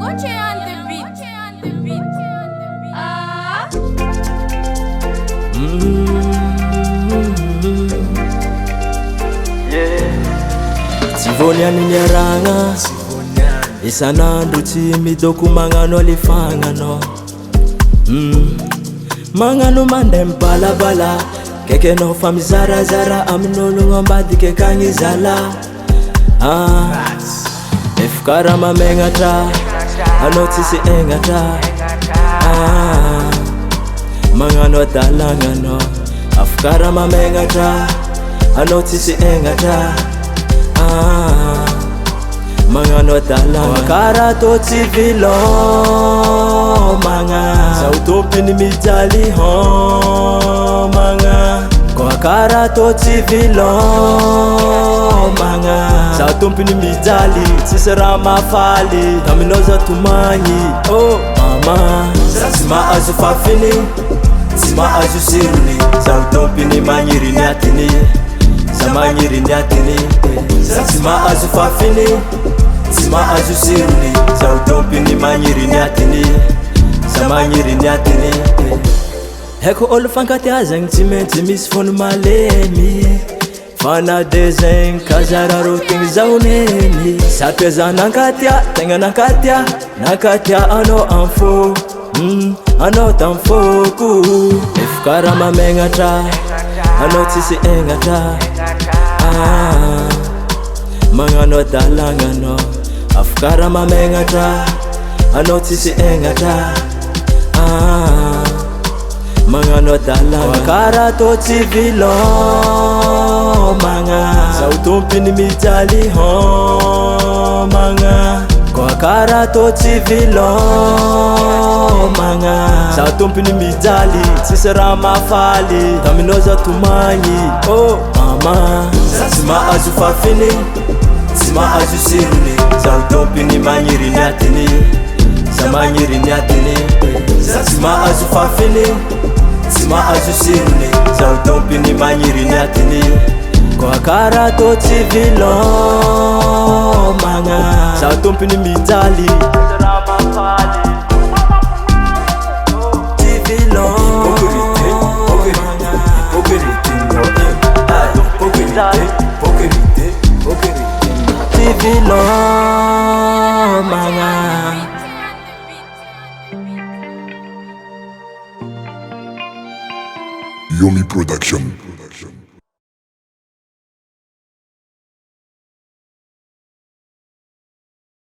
Goche on the beat. Sivoniani niaragna isan'andro tsy midoko magnano alifagnano magnano mandeha mibalabala kaiky anao fa mizarazara amin'ologno ambadiky akagny zala efa karaha mamegnatra anao tsisy egnatra magnano adalagna anao afa karaha mamegnatra anao tsisy egnatra magnano adalagna karaha tô tsy vilomagna zaho tompiny mijaly homagna koa karaha tô tsy vilomagna zaho tompiny mijaly tsisy raha mafaly taminao za tomagny oh mama tsy mahazo fafiny tsy mahazo sirony zaho tompiny magniry ny atiny za magniry ny atiny tsy mahazo fafiny tsy mahazo sirony zaho tompiny magniry ny atiny za magniry ny atiny haiko olo fankatiazagny tsy maintsy misy fono malemy fa na de zegny kazara rotigny zaho neny satria za nankatia tegna nankatia anao amfo anao tamfoko efa karaha mamegnatra anao tsisy egnatra magnano adalagna anao afa karaha mamegnatra anao tsisy egnatra magnano adalagna karaha tô tsy vilomagna zaho tompiny mijaly homagna koa karaha tô tsy vilomagna zaho tompiny mijaly tsisy raha mafaly taminao za tomagny oh mama tsy mahazo fafiny tsy mahazo sirony zaho tompiny magniry ny atiny za magniry ny atiny tsy mahazo fafiny tsy mahazo sirony zaho tompiny magniry ny atiny koa karaha tô tsy vilomagna zaho tompiny mijaly tsy vilomagna tsy vilomagna Yomi Production.